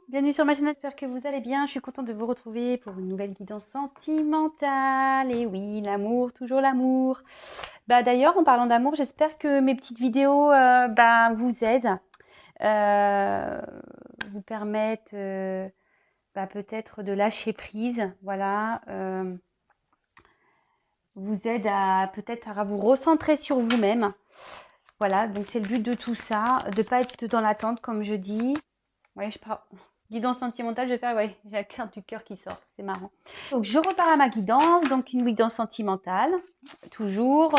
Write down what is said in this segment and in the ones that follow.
bienvenue sur ma chaîne, j'espère que vous allez bien. Je suis contente de vous retrouver pour une nouvelle guidance sentimentale. Et oui, l'amour, toujours l'amour. D'ailleurs, en parlant d'amour, j'espère que mes petites vidéos vous aident, euh, vous permettent peut-être de lâcher prise, voilà, vous aident à peut-être à vous recentrer sur vous-même. Voilà, donc c'est le but de tout ça, de pas être dans l'attente, comme je dis. Ouais, je pars. Guidance sentimentale, je vais faire, ouais, j'ai la carte du cœur qui sort, c'est marrant. Donc, je repars à ma guidance, donc une guidance sentimentale, toujours,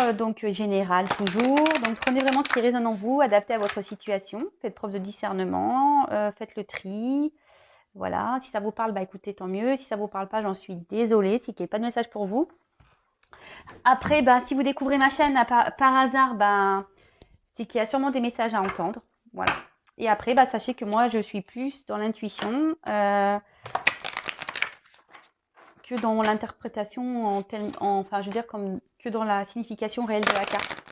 générale, toujours. Donc, prenez vraiment ce qui résonne en vous, adaptez à votre situation, faites preuve de discernement, faites le tri. Voilà, si ça vous parle, écoutez, tant mieux. Si ça vous parle pas, j'en suis désolée, c'est qu'il n'y a pas de message pour vous. Après, si vous découvrez ma chaîne par hasard, c'est qu'il y a sûrement des messages à entendre. Voilà. Et après, sachez que moi, je suis plus dans l'intuition que dans l'interprétation, enfin, je veux dire, que dans la signification réelle de la carte.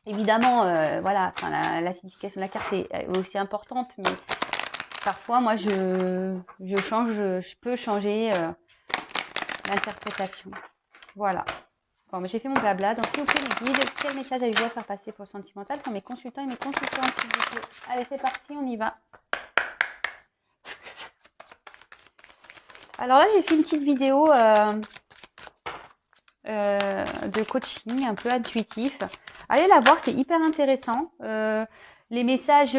Évidemment, voilà, la signification de la carte est aussi importante, mais parfois, moi, je peux changer l'interprétation. Voilà. Bon, j'ai fait mon blabla. Donc, s'il vous plaît, les guides, quel message avez-vous à faire passer pour le sentimental pour mes consultants et mes consultantes, s'il vous plaît? Allez, c'est parti, on y va. Alors là, j'ai fait une petite vidéo de coaching un peu intuitif. Allez la voir, c'est hyper intéressant. Les messages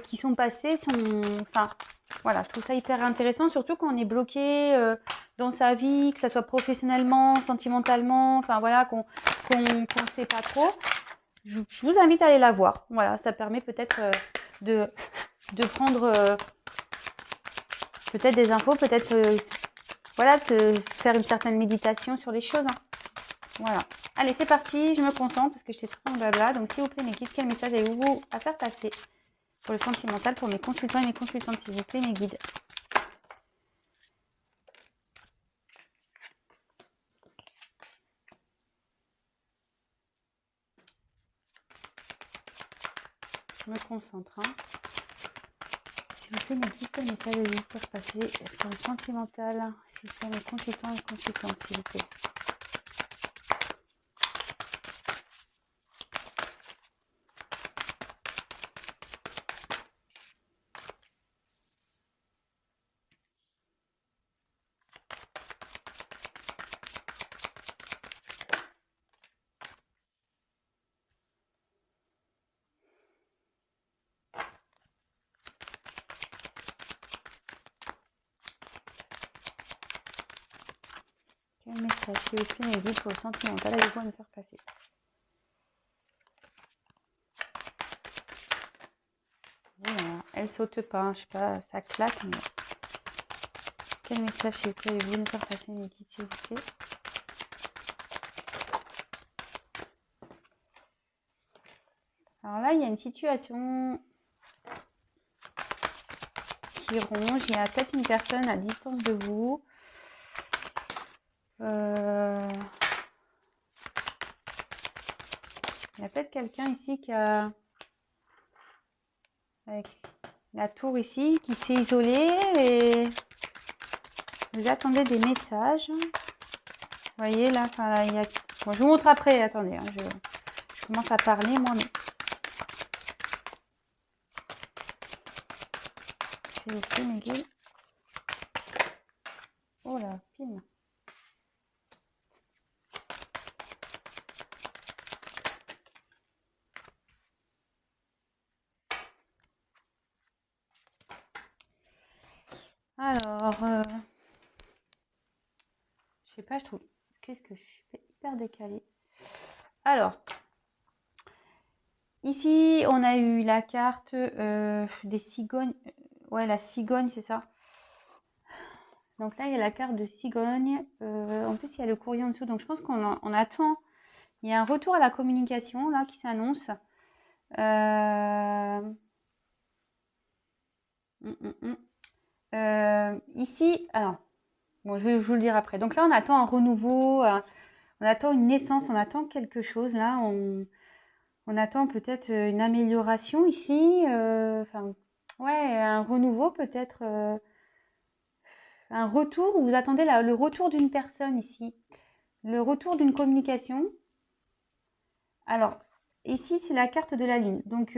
qui sont passés sont... Enfin, voilà, je trouve ça hyper intéressant, surtout quand on est bloqué dans sa vie, que ce soit professionnellement, sentimentalement, enfin voilà, qu'on ne sait pas trop. Je vous invite à aller la voir. Voilà, ça permet peut-être de prendre peut-être des infos, peut-être voilà, de faire une certaine méditation sur les choses. Hein. Voilà. Allez, c'est parti, je me concentre parce que j'étais tout en blabla. Donc, s'il vous plaît, mes guides, quel message avez-vous à faire passer pour le sentimental, pour mes consultants et mes consultantes, s'il vous plaît, mes guides? Je me concentre. Hein. S'il vous plaît, mes guides, quel message avez-vous à faire passer pour le sentimental, s'il vous plaît, mes consultants et consultantes, s'il vous plaît? Quel message, s'il vous plaît, mes guides, pour le sentimental, avez-vous à me faire passer? Voilà. Elle saute pas, je sais pas, ça claque, mais... Quel message, s'il vous plaît, avez-vous à me faire passer, mes guides, s'il vous plaît? Alors là, il y a une situation qui ronge. Il y a peut-être une personne à distance de vous. Il y a peut-être quelqu'un ici qui a, avec la tour ici, qui s'est isolé et vous attendez des messages. Vous voyez là, il y a... Bon, je vous montre après, attendez, hein, je commence à parler moi, mais... S'il vous plaît, mes guides. Oh là, pim. Alors, je sais pas, je trouve... Qu'est-ce que je suis hyper décalée. Alors, ici, on a eu la carte des cigognes. Ouais, la cigogne, c'est ça. Donc là, il y a la carte de cigogne. En plus, il y a le courrier en dessous. Donc, je pense qu'on attend. Il y a un retour à la communication là qui s'annonce. Ici, alors, bon, je vais vous le dire après. Donc là, on attend un renouveau, on attend une naissance, on attend quelque chose. Là, on attend peut-être une amélioration ici. Enfin, Ouais, un renouveau peut-être, un retour, vous attendez le retour d'une personne ici, le retour d'une communication. Alors, ici, c'est la carte de la lune. Donc,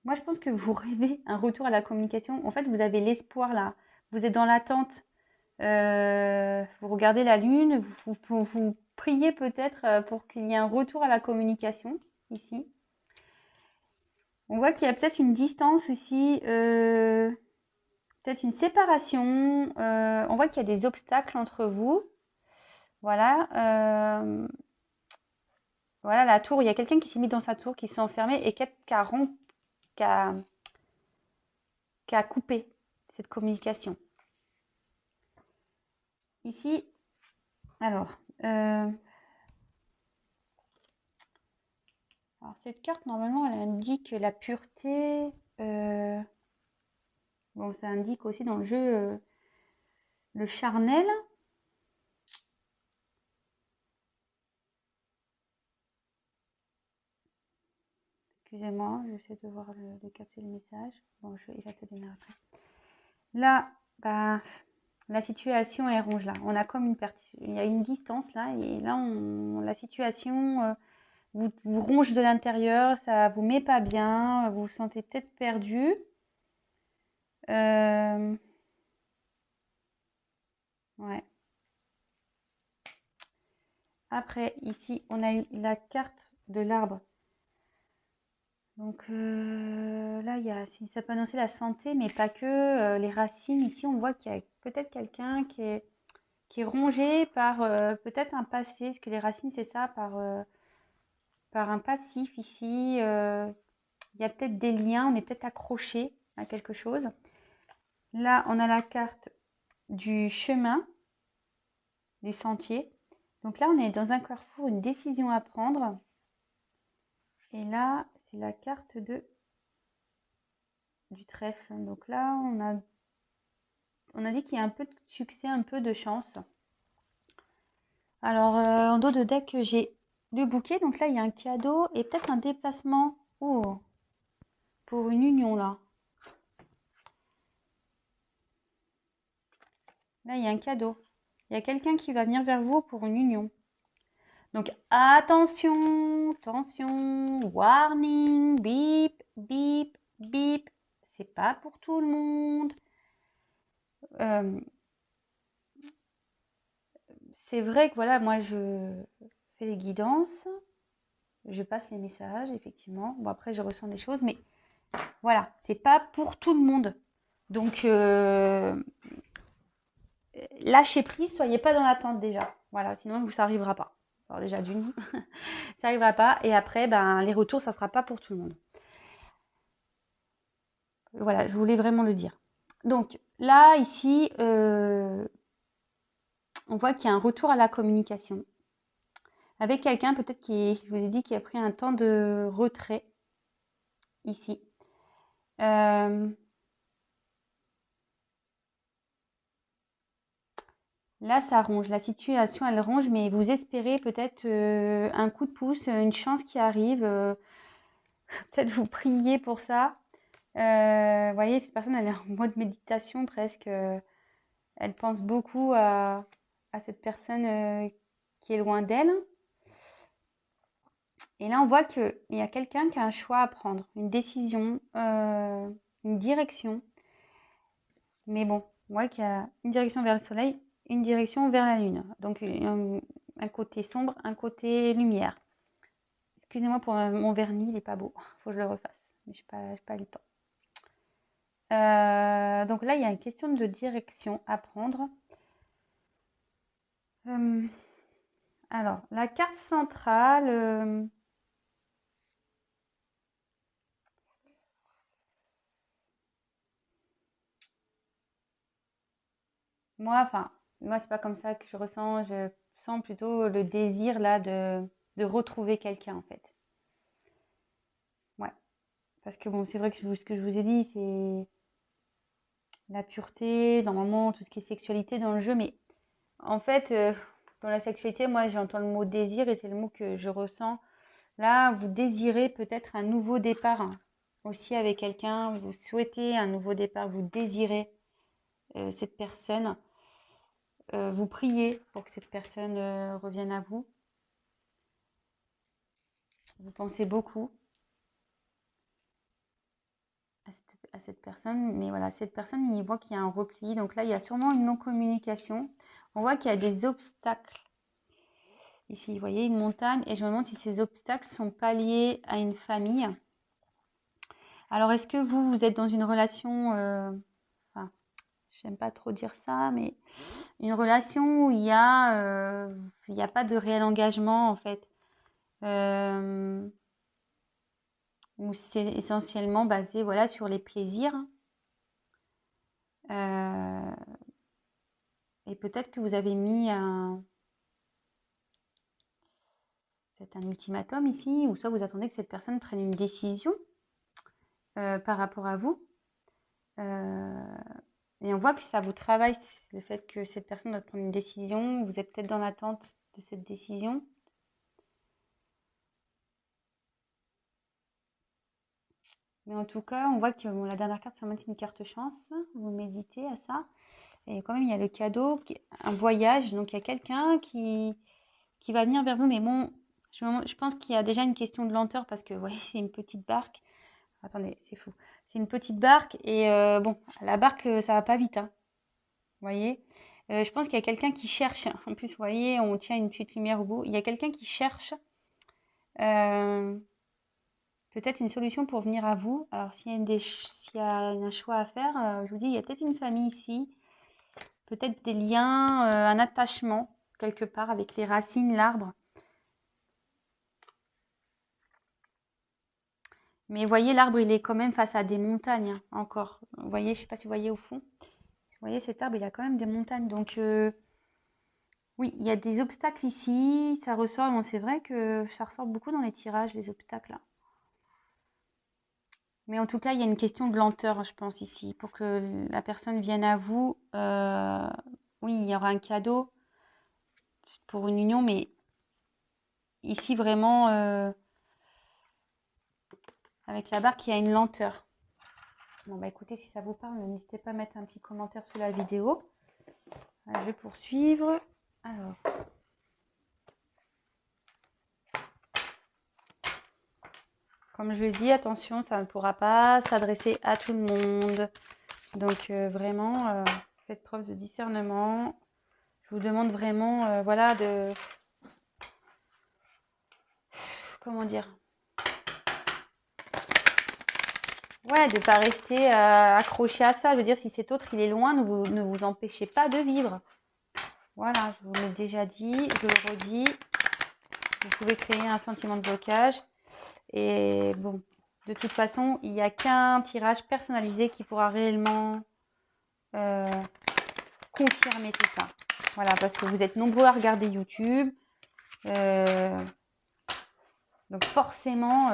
moi, je pense que vous rêvez un retour à la communication. En fait, vous avez l'espoir là. Vous êtes dans l'attente. Vous regardez la lune. Vous priez peut-être pour qu'il y ait un retour à la communication ici. On voit qu'il y a peut-être une distance aussi, peut-être une séparation. On voit qu'il y a des obstacles entre vous. Voilà. Voilà la tour. Il y a quelqu'un qui s'est mis dans sa tour, qui s'est enfermé et qui a, qui a coupé cette communication. Ici, alors, cette carte, normalement, elle indique la pureté. Bon, ça indique aussi dans le jeu le charnel. Excusez-moi, j'essaie de voir de capter le message. Bon, il va te donner après. Là, bah, la situation est ronge là. On a comme il y a une distance là, et là, la situation vous ronge de l'intérieur, ça vous met pas bien, vous vous sentez peut-être perdu. Ouais. Après, ici, on a eu la carte de l'arbre. Donc là, ça peut annoncer la santé, mais pas que. Les racines, ici, on voit qu'il y a peut-être quelqu'un qui est rongé par peut-être un passé. Parce que les racines, c'est ça, par un passif ici. Il y a peut-être des liens, on est peut-être accroché à quelque chose. Là, on a la carte du chemin, du sentier. Donc là, on est dans un carrefour, une décision à prendre. Et là, c'est la carte du trèfle. Donc là, on a dit qu'il y a un peu de succès, un peu de chance. Alors, en dos de deck, j'ai le bouquet. Donc là, il y a un cadeau et peut-être un déplacement. Oh, pour une union, là. Là, il y a un cadeau. Il y a quelqu'un qui va venir vers vous pour une union. Donc, attention, attention, warning, bip, bip, bip. C'est pas pour tout le monde. C'est vrai que voilà, moi, je fais les guidances. Je passe les messages, effectivement. Bon, après, je ressens des choses, mais voilà, c'est pas pour tout le monde. Donc, lâchez prise, soyez pas dans l'attente déjà. Voilà, sinon, ça n'arrivera pas. Alors déjà, d'une, ça n'arrivera pas. Et après, ben, les retours, ça sera pas pour tout le monde. Voilà, je voulais vraiment le dire. Donc, là, ici, on voit qu'il y a un retour à la communication. Avec quelqu'un, peut-être je vous ai dit, qui a pris un temps de retrait, ici. Là, ça ronge. La situation, elle ronge, mais vous espérez peut-être un coup de pouce, une chance qui arrive. Peut-être vous priez pour ça. Vous voyez, cette personne, elle est en mode méditation presque. Elle pense beaucoup à cette personne qui est loin d'elle. Et là, on voit qu'il y a quelqu'un qui a un choix à prendre, une décision, une direction. Mais bon, on voit qu'il y a une direction vers le soleil, une direction vers la lune. Donc, un côté sombre, un côté lumière. Excusez-moi pour mon vernis, il n'est pas beau. Il faut que je le refasse. Mais je n'ai pas le temps. Donc là, il y a une question de direction à prendre. Alors, la carte centrale. Moi, c'est pas comme ça que je ressens. Je sens plutôt le désir là de retrouver quelqu'un en fait. Ouais. Parce que bon, c'est vrai que ce que je vous ai dit, c'est la pureté, normalement, tout ce qui est sexualité dans le jeu. Mais en fait, dans la sexualité, moi, j'entends le mot désir et c'est le mot que je ressens. Là, vous désirez peut-être un nouveau départ, hein. aussi avec quelqu'un, vous souhaitez un nouveau départ, vous désirez cette personne, vous priez pour que cette personne revienne à vous. Vous pensez beaucoup à cette personne, mais voilà, cette personne, il voit qu'il y a un repli. Donc là, il y a sûrement une non-communication. On voit qu'il y a des obstacles. Ici, vous voyez une montagne, et je me demande si ces obstacles ne sont pas liés à une famille. Alors, est-ce que vous êtes dans une relation, enfin, j'aime pas trop dire ça, mais une relation où il y a pas de réel engagement, en fait. Où c'est essentiellement basé, voilà, sur les plaisirs. Et peut-être que vous avez mis peut-être un ultimatum ici, ou soit vous attendez que cette personne prenne une décision par rapport à vous. Et on voit que ça vous travaille, le fait que cette personne doit prendre une décision. Vous êtes peut-être dans l'attente de cette décision. Mais en tout cas, on voit que la dernière carte, c'est une carte chance. Vous méditez à ça. Et quand même, il y a le cadeau, un voyage. Donc, il y a quelqu'un qui va venir vers vous. Mais bon, je pense qu'il y a déjà une question de lenteur parce que, vous voyez, c'est une petite barque. Attendez, c'est fou. C'est une petite barque et bon, la barque, ça va pas vite, hein. Vous voyez? Je pense qu'il y a quelqu'un qui cherche. En plus, vous voyez, on tient une petite lumière au bout. Il y a quelqu'un qui cherche peut-être une solution pour venir à vous. Alors, s'il y a un choix à faire, je vous dis, il y a peut-être une famille ici, peut-être des liens, un attachement quelque part avec les racines, l'arbre. Mais vous voyez, l'arbre, il est quand même face à des montagnes, hein, encore. Vous voyez, je ne sais pas si vous voyez au fond. Vous voyez, cet arbre, il a quand même des montagnes. Donc, oui, il y a des obstacles ici. Ça ressort. Bon, c'est vrai que ça ressort beaucoup dans les tirages, les obstacles, là. Mais en tout cas, il y a une question de lenteur, je pense, ici. Pour que la personne vienne à vous, oui, il y aura un cadeau pour une union, mais ici, vraiment, avec la barque, il y a une lenteur. Bon, bah écoutez, si ça vous parle, n'hésitez pas à mettre un petit commentaire sous la vidéo. Je vais poursuivre. Alors. Comme je le dis, attention, ça ne pourra pas s'adresser à tout le monde. Donc vraiment, faites preuve de discernement. Je vous demande vraiment, voilà, de... Comment dire? Ouais, de ne pas rester accroché à ça. Je veux dire, si cet autre, il est loin, ne vous empêchez pas de vivre. Voilà, je vous l'ai déjà dit, je le redis. Vous pouvez créer un sentiment de blocage. Et bon, de toute façon, il n'y a qu'un tirage personnalisé qui pourra réellement confirmer tout ça. Voilà, parce que vous êtes nombreux à regarder YouTube. Donc forcément,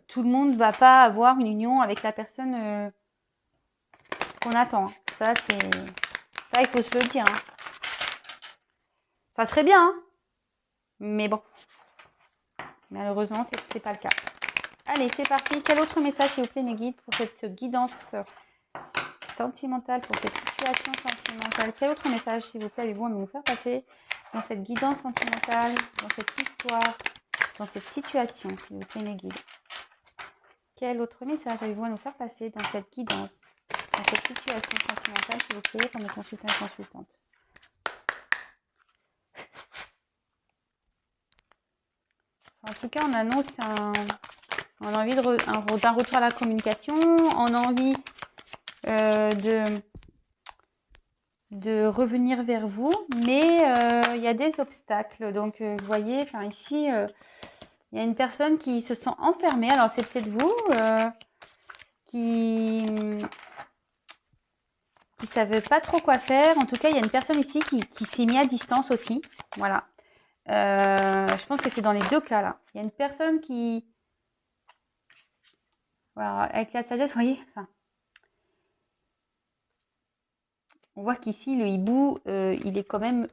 tout le monde ne va pas avoir une union avec la personne qu'on attend. Ça, il faut se le dire, hein. Ça serait bien, hein, mais bon. Malheureusement, c'est pas le cas. Allez, c'est parti. Quel autre message, s'il vous plaît, mes guides, pour cette guidance sentimentale, pour cette situation sentimentale? Quel autre message, s'il vous plaît, avez-vous à me faire passer dans cette guidance sentimentale, dans cette histoire, dans cette situation, s'il vous plaît, mes guides? Quel autre message avez-vous à nous faire passer dans cette guidance, dans cette situation sentimentale, s'il vous plaît, pour mes consultants et consultantes? En tout cas, on annonce on a envie d'un retour à la communication, on a envie de revenir vers vous, mais il y a des obstacles. Donc, vous voyez, ici, il y a une personne qui se sent enfermée. Alors, c'est peut-être vous qui ne savait pas trop quoi faire. En tout cas, il y a une personne ici qui s'est mise à distance aussi. Voilà. Je pense que c'est dans les deux cas là. Il y a une personne qui... Voilà, avec la sagesse, vous voyez, on voit qu'ici, le hibou, il est quand même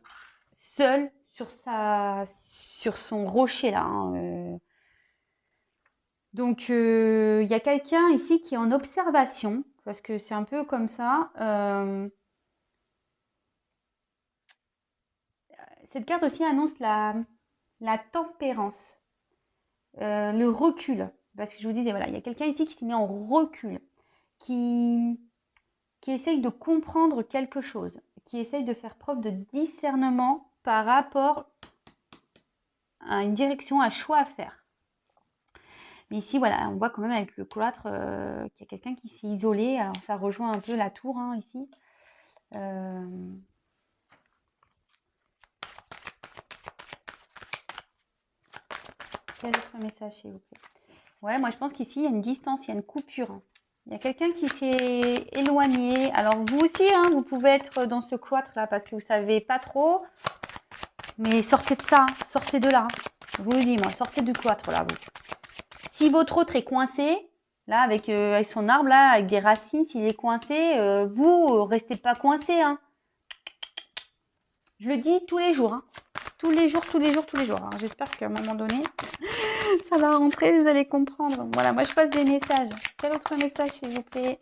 seul sur son rocher là, hein. Donc, il y a quelqu'un ici qui est en observation, parce que c'est un peu comme ça. Cette carte aussi annonce la tempérance, le recul. Parce que je vous disais, voilà, il y a quelqu'un ici qui s'est mis en recul, qui essaye de comprendre quelque chose, qui essaye de faire preuve de discernement par rapport à une direction, un choix à faire. Mais ici, voilà, on voit quand même avec le cloître qu'il y a quelqu'un qui s'est isolé. Alors, ça rejoint un peu la tour, hein, ici. Quel autre message, s'il vous plaît? Ouais, moi, je pense qu'ici, il y a une distance, il y a une coupure. Hein. Il y a quelqu'un qui s'est éloigné. Alors, vous aussi, hein, vous pouvez être dans ce cloître-là parce que vous ne savez pas trop. Mais sortez de ça, sortez de là. Je vous le dis, moi, sortez du cloître, là, vous. Si votre autre est coincé, là, avec son arbre, là, avec des racines, s'il est coincé, vous, restez pas coincé, hein. Je le dis tous les jours, hein. Tous les jours, tous les jours, tous les jours. Alors, j'espère qu'à un moment donné, ça va rentrer, vous allez comprendre. Voilà, moi, je passe des messages. Quel autre message, s'il vous plaît?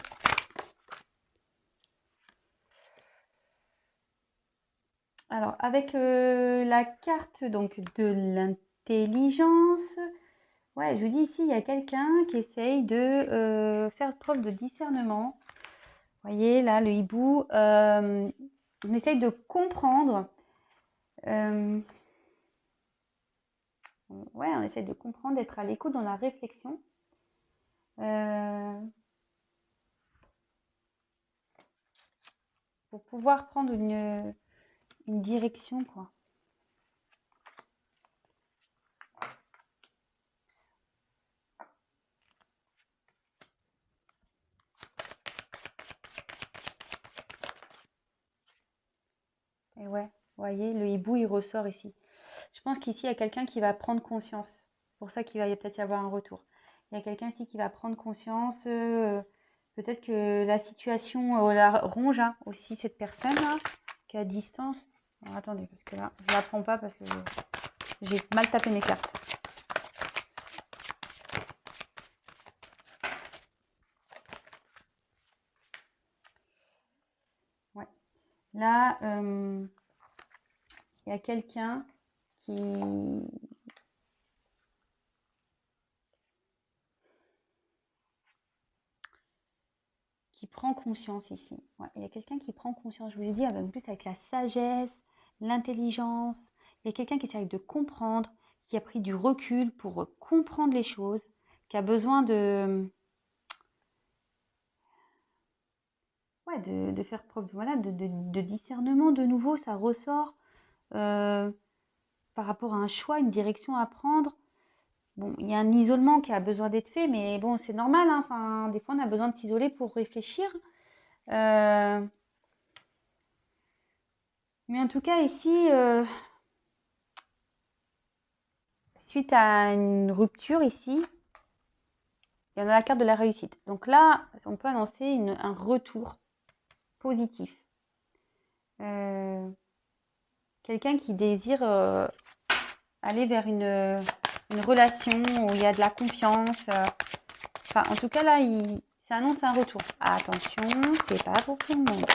Alors, avec la carte donc de l'intelligence, ouais, je vous dis ici, il y a quelqu'un qui essaye de faire preuve de discernement. Vous voyez, là, le hibou, on essaye de comprendre. Ouais, on essaye de comprendre, d'être à l'écoute dans la réflexion. Pour pouvoir prendre une direction, quoi. Et ouais, vous voyez, le hibou, il ressort ici. Je pense qu'ici, il y a quelqu'un qui va prendre conscience. C'est pour ça qu'il va peut-être y avoir un retour. Il y a quelqu'un ici qui va prendre conscience. Peut-être que la situation la ronge hein, aussi cette personne-là, qui est à distance. Alors, attendez, parce que là, je ne la prends pas parce que j'ai mal tapé mes cartes. Ouais. Là, il y a quelqu'un qui prend conscience ici. Ouais, il y a quelqu'un qui prend conscience. Je vous ai dit, en plus avec la sagesse, l'intelligence, il y a quelqu'un qui essaie de comprendre, qui a pris du recul pour comprendre les choses, qui a besoin de faire preuve voilà, de discernement de nouveau, ça ressort par rapport à un choix, une direction à prendre. Bon, il y a un isolement qui a besoin d'être fait, mais bon, c'est normal. Hein. Enfin, des fois, on a besoin de s'isoler pour réfléchir. Mais en tout cas, ici, suite à une rupture ici, il y en a la carte de la réussite. Donc là, on peut annoncer un retour positif. Quelqu'un qui désire aller vers une relation où il y a de la confiance. Enfin, en tout cas, là, ça annonce un retour. Attention, c'est pas pour tout le monde.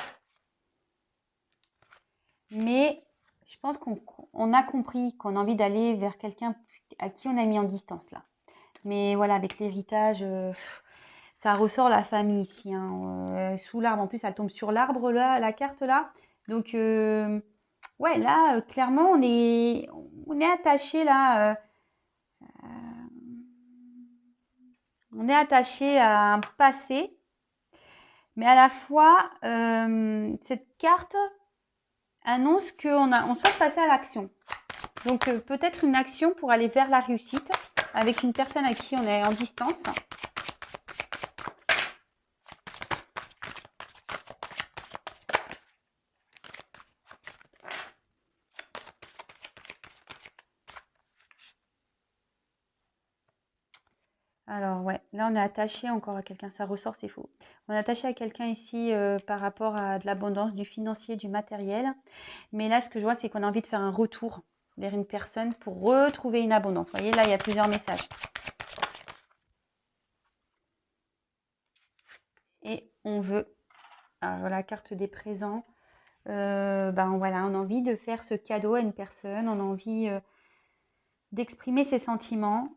Mais je pense qu'on a compris qu'on a envie d'aller vers quelqu'un à qui on a mis en distance, là. Mais voilà, avec l'héritage, ça ressort la famille ici. Hein, sous l'arbre, en plus, elle tombe sur l'arbre, là, la carte, là. Donc, ouais, là, clairement, on est attaché, là. On est attaché à un passé. Mais à la fois, cette carte annonce qu'on souhaite passer à l'action. Donc, peut-être une action pour aller vers la réussite avec une personne à qui on est en distance. Alors, ouais, là, on est attaché encore à quelqu'un. Ça ressort, c'est faux. On est attaché à quelqu'un ici par rapport à de l'abondance, du financier, du matériel. Mais là, ce que je vois, c'est qu'on a envie de faire un retour vers une personne pour retrouver une abondance. Vous voyez, là, il y a plusieurs messages. Et on veut, alors la carte des présents, voilà, on a envie de faire ce cadeau à une personne, on a envie d'exprimer ses sentiments.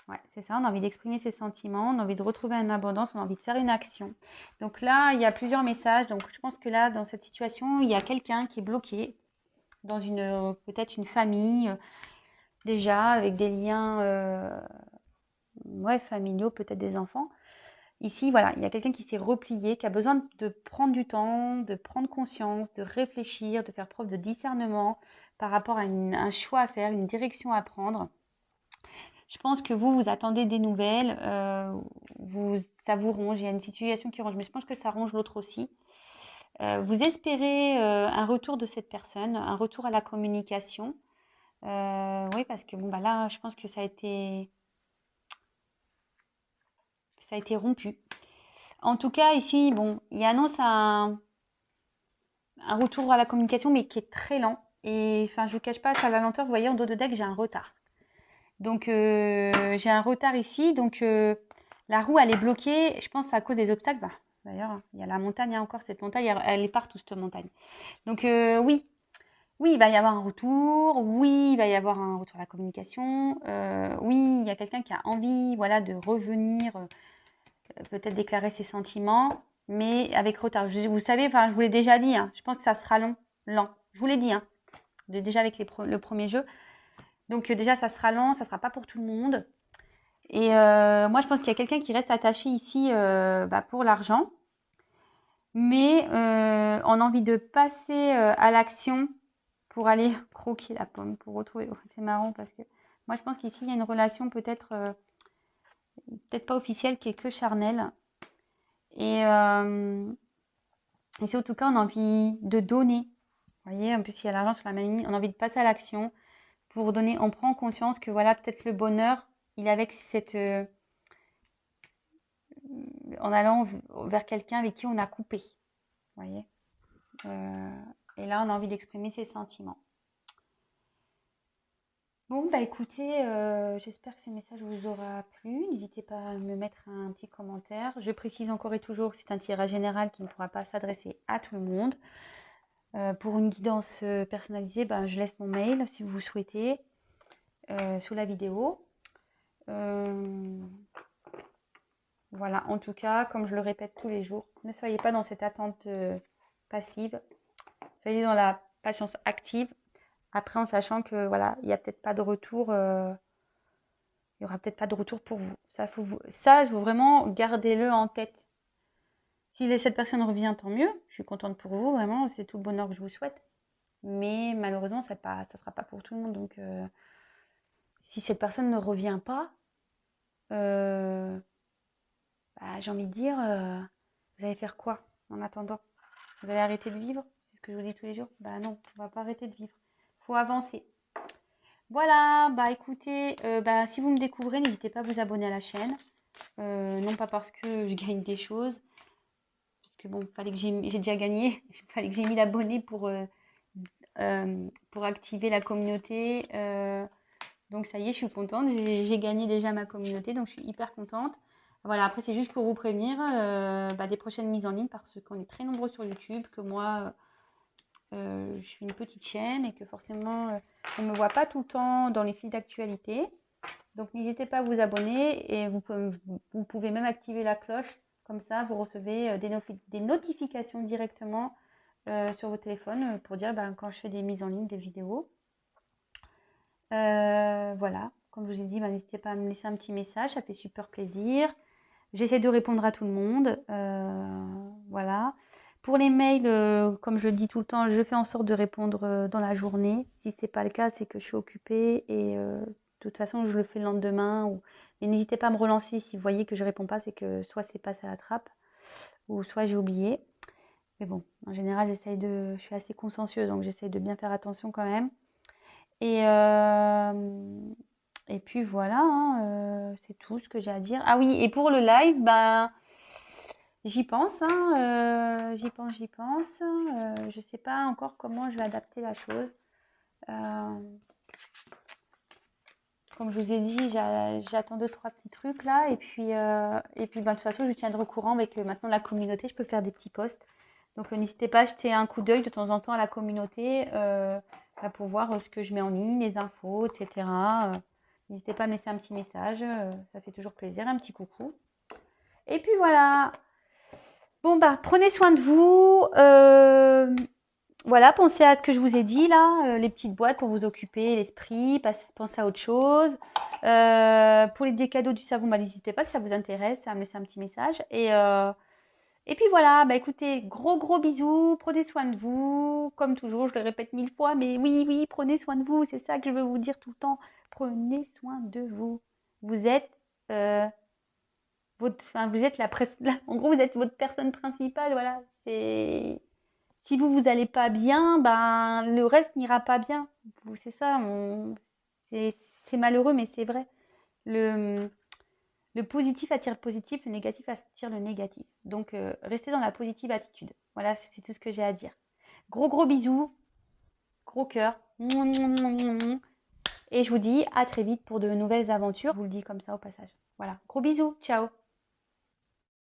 Ouais, c'est ça, on a envie d'exprimer ses sentiments, on a envie de retrouver une abondance, on a envie de faire une action. Donc là, il y a plusieurs messages. Donc je pense que là, dans cette situation, il y a quelqu'un qui est bloqué dans peut-être une famille, déjà, avec des liens familiaux, peut-être des enfants. Ici, voilà, il y a quelqu'un qui s'est replié, qui a besoin de prendre du temps, de prendre conscience, de réfléchir, de faire preuve de discernement par rapport à un choix à faire, une direction à prendre. Je pense que vous attendez des nouvelles, ça vous ronge, il y a une situation qui ronge, mais je pense que ça ronge l'autre aussi. Vous espérez un retour de cette personne, un retour à la communication. Oui, parce que bon, bah là, je pense que ça a été rompu. En tout cas, ici, bon, il annonce un retour à la communication, mais qui est très lent. Et enfin, je vous cache pas, ça la lenteur, vous voyez, en dos de deck, j'ai un retard. Donc, j'ai un retard ici. Donc, la roue, elle est bloquée. Je pense à cause des obstacles. Bah, d'ailleurs, il y a la montagne, encore cette montagne, elle est partout, cette montagne. Donc, oui. Oui, il va y avoir un retour. Oui, il va y avoir un retour à la communication. Oui, il y a quelqu'un qui a envie, voilà, de revenir, peut-être déclarer ses sentiments, mais avec retard. Vous savez, enfin, je vous l'ai déjà dit, hein, je pense que ça sera lent. Je vous l'ai dit, hein, déjà avec le premier jeu. Donc déjà, ça sera lent, ça sera pas pour tout le monde. Et moi, je pense qu'il y a quelqu'un qui reste attaché ici pour l'argent, mais on a envie de passer à l'action pour aller croquer la pomme, pour retrouver. Oh, c'est marrant parce que moi, je pense qu'ici, il y a une relation peut-être pas officielle, qui est que charnelle. Et c'est en tout cas, on a envie de donner. Vous voyez, en plus, il y a l'argent sur la mamie, on a envie de passer à l'action pour donner. On prend conscience que voilà, peut-être le bonheur, il est avec en allant vers quelqu'un avec qui on a coupé. Vous voyez, et là, on a envie d'exprimer ses sentiments. Bon, bah écoutez, j'espère que ce message vous aura plu. N'hésitez pas à me mettre un petit commentaire. Je précise encore et toujours que c'est un tirage général qui ne pourra pas s'adresser à tout le monde. Pour une guidance personnalisée, je laisse mon mail si vous souhaitez sous la vidéo. Voilà, en tout cas, comme je le répète tous les jours, ne soyez pas dans cette attente passive. Soyez dans la patience active. Après, en sachant que voilà, il n'y a peut-être pas de retour. Il n'y aura peut-être pas de retour pour vous. Ça, faut vraiment gardez-le en tête. Si cette personne revient, tant mieux. Je suis contente pour vous, vraiment. C'est tout le bonheur que je vous souhaite. Mais malheureusement, ça ne sera pas pour tout le monde. Donc, si cette personne ne revient pas, j'ai envie de dire, vous allez faire quoi en attendant? Vous allez arrêter de vivre? C'est ce que je vous dis tous les jours. Bah non, on va pas arrêter de vivre. Il faut avancer. Voilà, écoutez, si vous me découvrez, n'hésitez pas à vous abonner à la chaîne. Non pas parce que je gagne des choses, parce que bon, fallait que j'ai déjà gagné, il fallait que j'ai mis l'abonné pour activer la communauté. Donc ça y est, je suis contente, j'ai gagné déjà ma communauté, donc je suis hyper contente. Voilà, après c'est juste pour vous prévenir des prochaines mises en ligne, parce qu'on est très nombreux sur YouTube, que moi je suis une petite chaîne et que forcément on ne me voit pas tout le temps dans les fils d'actualité. Donc n'hésitez pas à vous abonner et vous pouvez même activer la cloche, comme ça vous recevez des notifications directement sur vos téléphones pour dire quand je fais des mises en ligne, des vidéos. Voilà, comme je vous ai dit, n'hésitez pas à me laisser un petit message, ça fait super plaisir. J'essaie de répondre à tout le monde. Voilà. Pour les mails, comme je le dis tout le temps, je fais en sorte de répondre dans la journée. Si ce n'est pas le cas, c'est que je suis occupée et de toute façon, je le fais le lendemain. Mais n'hésitez pas à me relancer si vous voyez que je ne réponds pas, c'est que soit c'est passé à la trappe ou soit j'ai oublié. Mais bon, en général, je suis assez consciencieuse, donc j'essaie de bien faire attention quand même. Et puis voilà, hein, c'est tout ce que j'ai à dire. Ah oui, et pour le live, j'y pense, hein, j'y pense. Je sais pas encore comment je vais adapter la chose. Comme je vous ai dit, j'attends 2-3 petits trucs là. Et puis de toute façon, je tiendrai au courant avec maintenant la communauté. Je peux faire des petits posts. Donc n'hésitez pas à jeter un coup d'œil de temps en temps à la communauté pour voir ce que je mets en ligne, les infos, etc. N'hésitez pas à me laisser un petit message. Ça fait toujours plaisir. Un petit coucou. Et puis voilà. Bon, prenez soin de vous. Voilà, pensez à ce que je vous ai dit là, les petites boîtes pour vous occuper l'esprit, pensez à autre chose. Pour les cadeaux du savon, n'hésitez pas si ça vous intéresse à me laisser un petit message. Et puis voilà, écoutez, gros bisous, prenez soin de vous. Comme toujours, je le répète 1000 fois, mais oui, prenez soin de vous, c'est ça que je veux vous dire tout le temps. Prenez soin de vous. Vous êtes vous êtes en gros, vous êtes votre personne principale, voilà. Si vous allez pas bien, le reste n'ira pas bien. C'est ça, c'est malheureux, mais c'est vrai. Le positif attire le positif, le négatif attire le négatif. Donc, restez dans la positive attitude. Voilà, c'est tout ce que j'ai à dire. Gros bisous, gros cœur. Et je vous dis à très vite pour de nouvelles aventures. Je vous le dis comme ça au passage. Voilà, gros bisous, ciao.